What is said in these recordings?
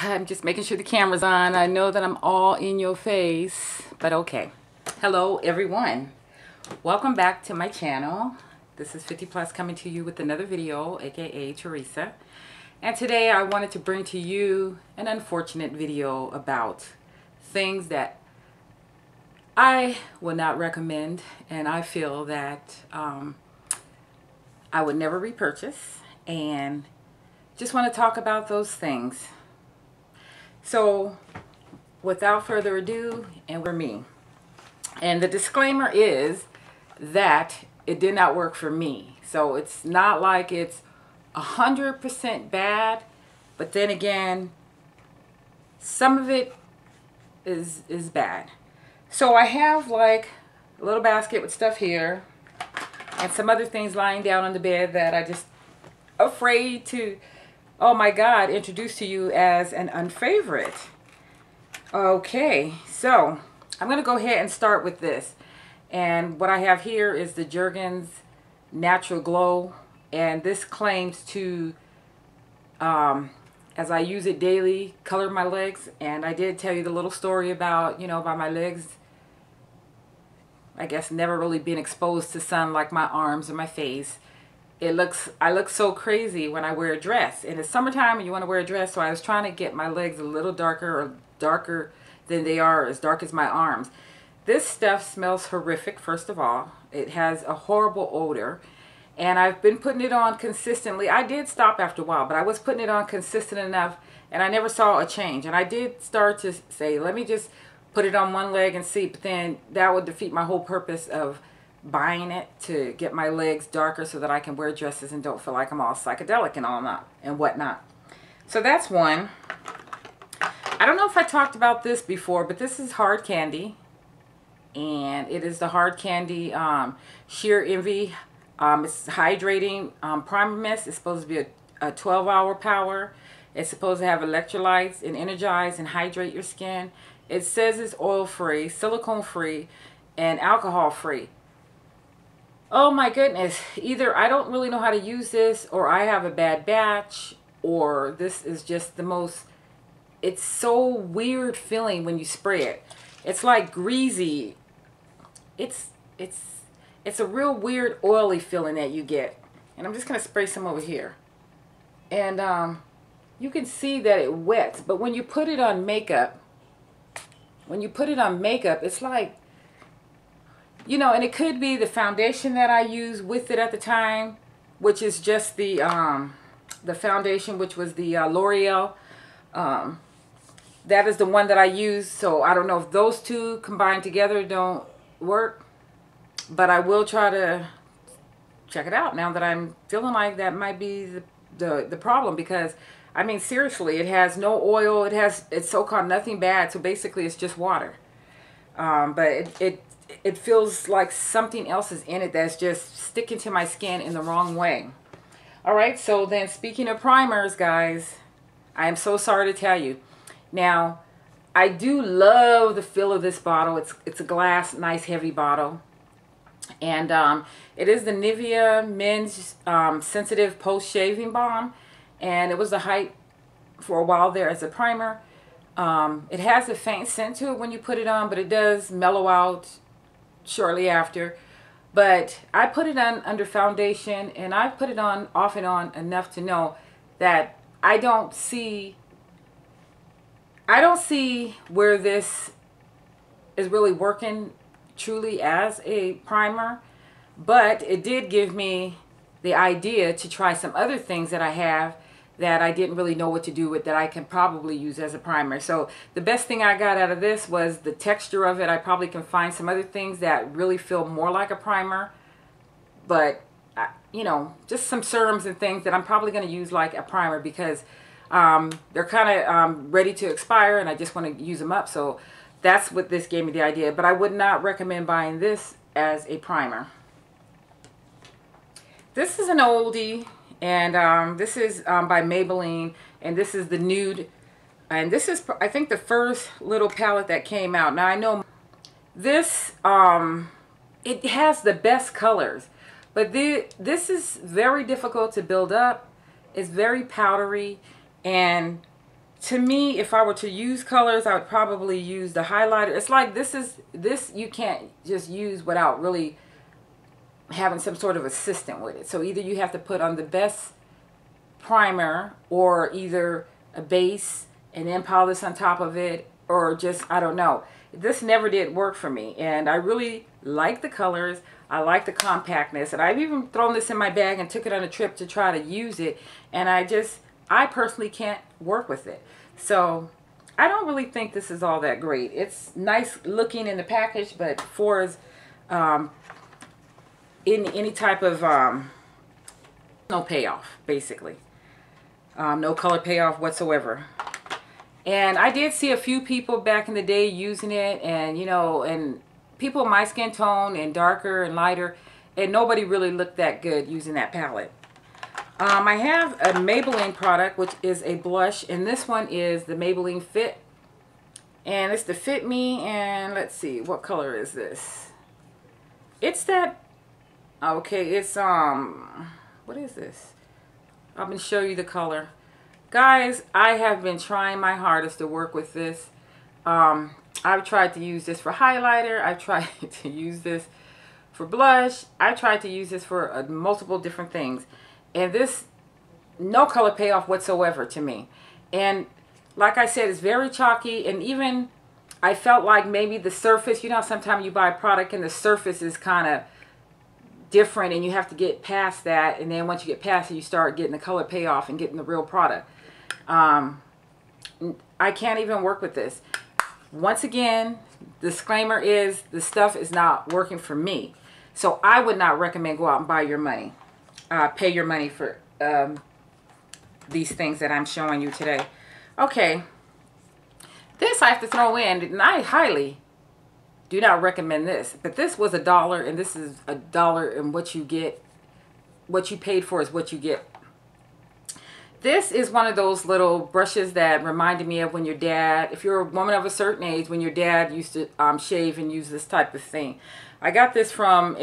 I'm just making sure the camera's on. I know that I'm all in your face, but okay. Hello everyone. Welcome back to my channel. This is 50 Plus coming to you with another video, aka Teresa. And today I wanted to bring to you an unfortunate video about things that I would not recommend, and I feel that I would never repurchase, and just want to talk about those things. So without further ado, and we're me. And the disclaimer is that it did not work for me. So it's not like it's 100% bad, but then again, some of it is bad. So I have like a little basket with stuff here and some other things lying down on the bed that I just afraid to, oh my God, introduce to you as an unfavorite. Okay, so I'm going to go ahead and start with this. And what I have here is the Jergens Natural Glow. And this claims to, as I use it daily, color my legs. And I did tell you the little story about, you know, about my legs. I guess never really been exposed to sun like my arms or my face. I look so crazy when I wear a dress. And it's summertime and you want to wear a dress, so I was trying to get my legs a little darker, or darker than they are, as dark as my arms. This stuff smells horrific, first of all. It has a horrible odor. And I've been putting it on consistently. I did stop after a while, but I was putting it on consistent enough, and I never saw a change. And I did start to say, let me just put it on one leg and see, but then that would defeat my whole purpose of buying it, to get my legs darker so that I can wear dresses and don't feel like I'm all psychedelic and all that and whatnot. So that's one. I don't know if I talked about this before, but this is hard candy, and it is the hard candy sheer envy. It's hydrating primer mist. It's supposed to be a 12-hour power. It's supposed to have electrolytes and energize and hydrate your skin. It says it's oil free, silicone free, and alcohol free. Oh my goodness, either I don't really know how to use this, or I have a bad batch, or this is just the most, it's so weird feeling when you spray it. It's like greasy. It's a real weird oily feeling that you get. And I'm just going to spray some over here. And you can see that it wets, but when you put it on makeup, it's like, you know, and it could be the foundation that I use with it at the time, which is just the foundation, which was the L'Oreal. That is the one that I use. So I don't know if those two combined together don't work, but I will try to check it out now that I'm feeling like that might be the problem. Because I mean, seriously, it has no oil. It's so-called nothing bad. So basically it's just water. But it feels like something else is in it that's just sticking to my skin in the wrong way. All right, so then speaking of primers, guys, I am so sorry to tell you. Now, I do love the feel of this bottle. It's a glass, nice heavy bottle. And it is the NIVEA Men's Sensitive Post-Shaving Balm. And it was the hype for a while there as a primer. It has a faint scent to it when you put it on, but it does mellow out shortly after. But I put it on under foundation, and I've put it on off and on enough to know that I don't see where this is really working truly as a primer. But it did give me the idea to try some other things that I have that I didn't really know what to do with, that I can probably use as a primer. So the best thing I got out of this was the texture of it. I probably can find some other things that really feel more like a primer, but you know, just some serums and things that I'm probably going to use like a primer, because they're kind of ready to expire and I just want to use them up. So that's what this gave me the idea. But I would not recommend buying this as a primer. This is an oldie. And this is by Maybelline, and this is the Nude. And this is, I think, the first little palette that came out. Now, I know this, it has the best colors, but this is very difficult to build up. It's very powdery, and to me, if I were to use colors, I would probably use the highlighter. It's like this you can't just use without really having some sort of assistant with it. So either you have to put on the best primer, or either a base and then polish this on top of it, or just, I don't know. This never did work for me, and I really like the colors. I like the compactness, and I've even thrown this in my bag and took it on a trip to try to use it, and I personally can't work with it. So I don't really think this is all that great. It's nice looking in the package, but for as in any type of no payoff, basically. No color payoff whatsoever. And I did see a few people back in the day using it, and you know, and people my skin tone and darker and lighter, and nobody really looked that good using that palette. I have a Maybelline product, which is a blush, and this one is the Maybelline Fit, and it's the Fit Me, and let's see, what color is this? It's that, okay, it's what is this? I'm gonna show you the color. Guys, I have been trying my hardest to work with this. I've tried to use this for highlighter. I've tried to use this for blush. I tried to use this for multiple different things. And this, no color payoff whatsoever to me. And like I said, it's very chalky. And even I felt like maybe the surface, you know, sometimes you buy a product and the surface is kind of different and you have to get past that. And then once you get past it, you start getting the color payoff and getting the real product. I can't even work with this. Once again, disclaimer is the stuff is not working for me. So I would not recommend go out and buy your money. Pay your money for these things that I'm showing you today. Okay. This I have to throw in, and I highly do not recommend this. But this was $1, and this is $1, and what you get, what you paid for is what you get. This is one of those little brushes that reminded me of when your dad, if you're a woman of a certain age, when your dad used to shave and use this type of thing. I got this from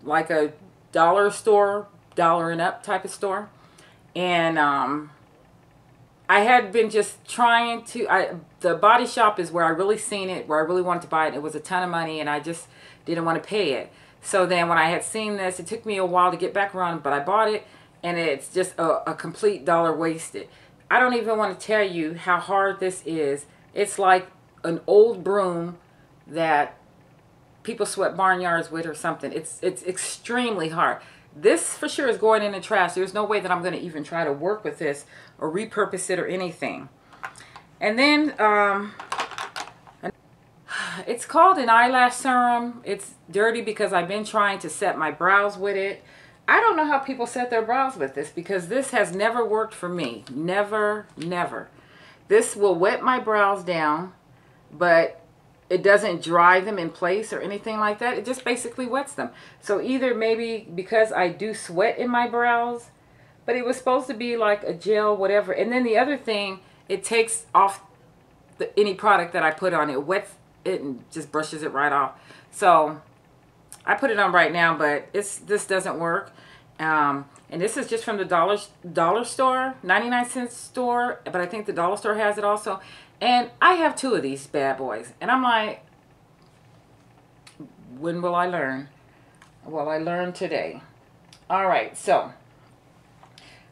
like a dollar store, dollar and up type of store. And I had been just trying to, the Body Shop is where I really seen it, where I really wanted to buy it. It was a ton of money and I just didn't want to pay it. So then when I had seen this, it took me a while to get back around, but I bought it. And it's just a complete dollar wasted. I don't even want to tell you how hard this is. It's like an old broom that people swept barnyards with or something. It's extremely hard. This for sure is going in the trash. There's no way that I'm going to even try to work with this or repurpose it or anything. And then it's called an eyelash serum. It's dirty because I've been trying to set my brows with it. I don't know how people set their brows with this, because this has never worked for me. Never, never. This will wet my brows down, but it doesn't dry them in place or anything like that. It just basically wets them. So either maybe because I do sweat in my brows, but it was supposed to be like a gel, whatever. And then the other thing, it takes off any product that I put on. It wets it and just brushes it right off. So I put it on right now, but this doesn't work. And this is just from the dollar store, 99-cent store, but I think the dollar store has it also. And I have 2 of these bad boys, and I'm like, when will I learn? Well, I learned today. All right, so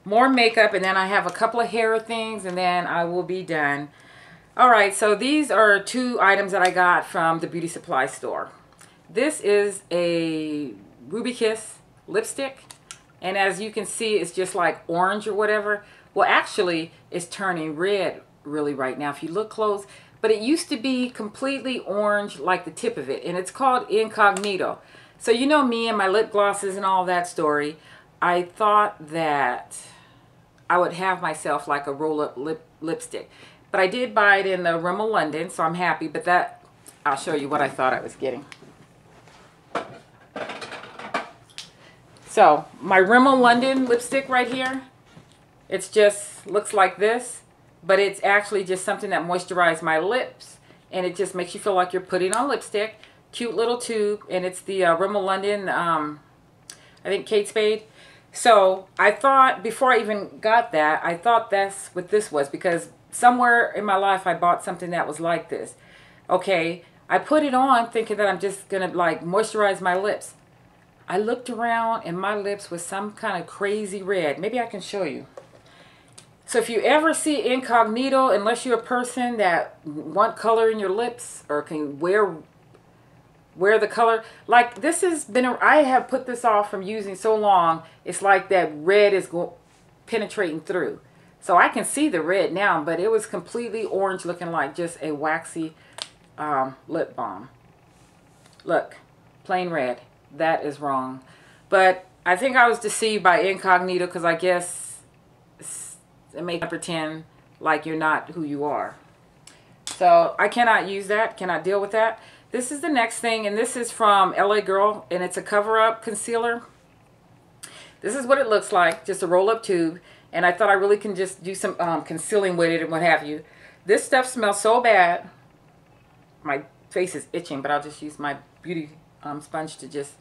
more makeup, and then I have a couple of hair things, and then I will be done. All right, so these are 2 items that I got from the beauty supply store. This is a Ruby Kiss lipstick, and as you can see, it's just like orange or whatever. Well, actually, it's turning red really right now if you look close, but it used to be completely orange like the tip of it, and it's called Incognito. So you know me and my lip glosses and all that story. I thought that I would have myself like a roll-up lipstick, but I did buy it in the Rimmel London, so I'm happy. But that, I'll show you what I thought I was getting. So my Rimmel London lipstick right here, it's just looks like this, but it's actually just something that moisturizes my lips, and it just makes you feel like you're putting on lipstick. Cute little tube, and it's the Rimmel London, I think Kate Spade. So I thought, before I even got that, I thought that's what this was, because somewhere in my life I bought something that was like this. Okay, I put it on thinking that I'm just gonna like moisturize my lips. I looked around and my lips was some kind of crazy red. Maybe I can show you. So if you ever see incognito, unless you're a person that want color in your lips or can wear the color, like this has been, I have put this off from using so long, it's like that red is penetrating through. So I can see the red now, but it was completely orange, looking like just a waxy lip balm. Look, plain red. That is wrong. But I think I was deceived by incognito because I guess it makes you pretend like you're not who you are. So I cannot use that, cannot deal with that. This is the next thing, and this is from LA Girl, and it's a cover-up concealer. This is what it looks like, just a roll-up tube, and I thought I really can just do some concealing with it and what have you. This stuff smells so bad. My face is itching, but I'll just use my beauty sponge to just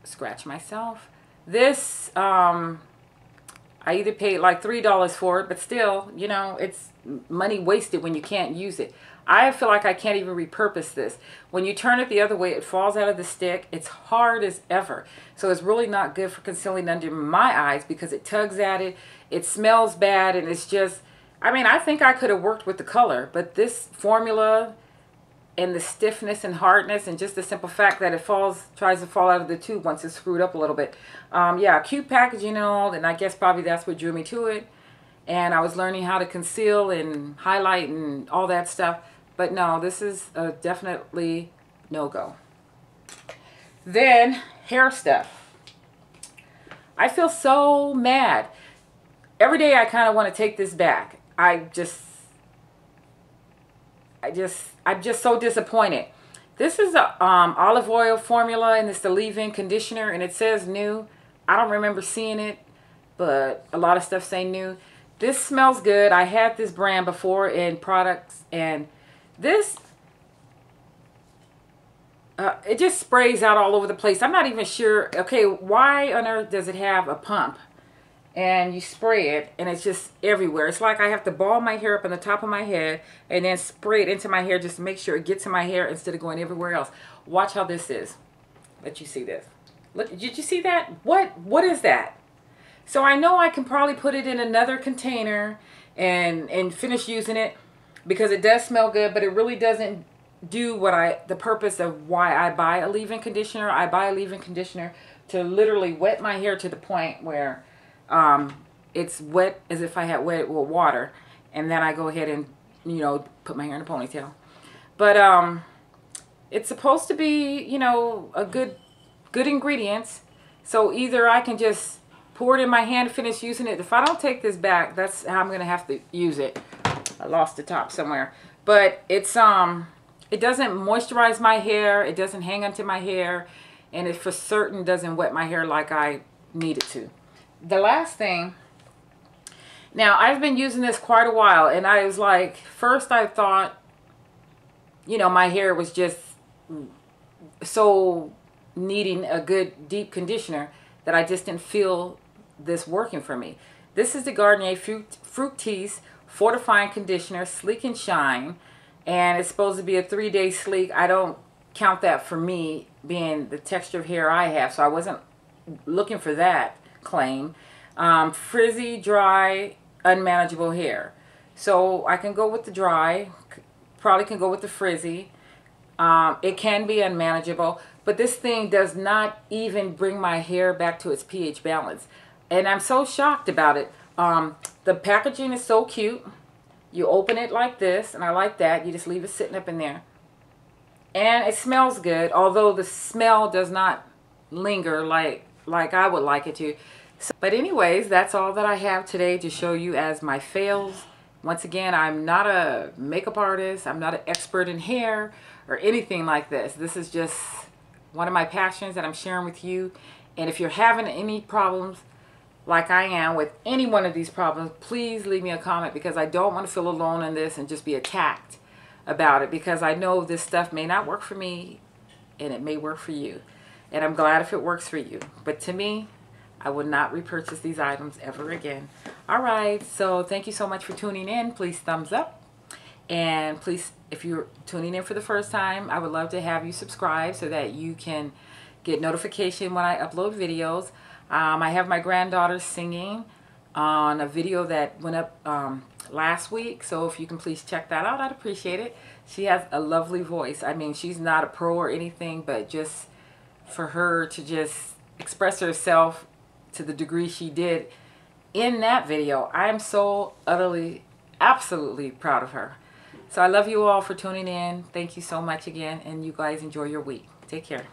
scratch myself. This, I either paid like $3 for it, but still, you know, it's money wasted when you can't use it. I feel like I can't even repurpose this. When you turn it the other way, it falls out of the stick. It's hard as ever. So it's really not good for concealing under my eyes because it tugs at it. It smells bad, and it's just, I mean, I think I could have worked with the color, but this formula and the stiffness and hardness and just the simple fact that it tries to fall out of the tube once it's screwed up a little bit. Yeah, cute packaging and all, and I guess probably that's what drew me to it. And I was learning how to conceal and highlight and all that stuff. But no, this is a definitely no-go. Then, hair stuff. I feel so mad. Every day I kind of want to take this back. I'm just so disappointed. This is a olive oil formula, and it's the leave-in conditioner, and it says new. I don't remember seeing it, but a lot of stuff say new. This smells good. I had this brand before in products, and this, it just sprays out all over the place. I'm not even sure, okay, why on earth does it have a pump? And you spray it, and it's just everywhere. It's like I have to ball my hair up on the top of my head and then spray it into my hair just to make sure it gets in my hair instead of going everywhere else. Watch how this is. Let you see this. Look, did you see that? What is that? So I know I can probably put it in another container and finish using it because it does smell good, but it really doesn't do what the purpose of why I buy a leave-in conditioner. I buy a leave-in conditioner to literally wet my hair to the point where it's wet as if I had wet it with water, and then I go ahead and, you know, put my hair in a ponytail. But it's supposed to be, you know, a good ingredients. So either I can just pour it in my hand and finish using it. If I don't take this back, that's how I'm gonna have to use it. I lost the top somewhere, but it's it doesn't moisturize my hair. It doesn't hang onto my hair, and it for certain doesn't wet my hair like I need it to. The last thing, now I've been using this quite a while, and I was like, first I thought, you know, my hair was just so needing a good deep conditioner that I just didn't feel this working for me. This is the Garnier Fructis Fortifying Conditioner, Sleek and Shine, and it's supposed to be a 3-day sleek. I don't count that for me being the texture of hair I have, so I wasn't looking for that claim. Frizzy, dry, unmanageable hair. So I can go with the dry, probably can go with the frizzy. It can be unmanageable, but this thing does not even bring my hair back to its pH balance. And I'm so shocked about it. The packaging is so cute. You open it like this, and I like that. You just leave it sitting up in there. And it smells good, although the smell does not linger like I would like it to. So, but anyways, that's all that I have today to show you as my fails. Once again, I'm not a makeup artist. I'm not an expert in hair or anything like this. This is just one of my passions that I'm sharing with you. And if you're having any problems like I am with any one of these problems, please leave me a comment, because I don't want to feel alone in this and just be attacked about it, because I know this stuff may not work for me and it may work for you. And I'm glad if it works for you. But to me, I would not repurchase these items ever again. All right, so thank you so much for tuning in. Please thumbs up. And please, if you're tuning in for the first time, I would love to have you subscribe so that you can get notification when I upload videos. I have my granddaughter singing on a video that went up last week, so if you can please check that out, I'd appreciate it. She has a lovely voice. I mean, she's not a pro or anything, but just for her to just express herself to the degree she did in that video, I am so utterly, absolutely proud of her. So I love you all for tuning in. Thank you so much again, and you guys enjoy your week. Take care.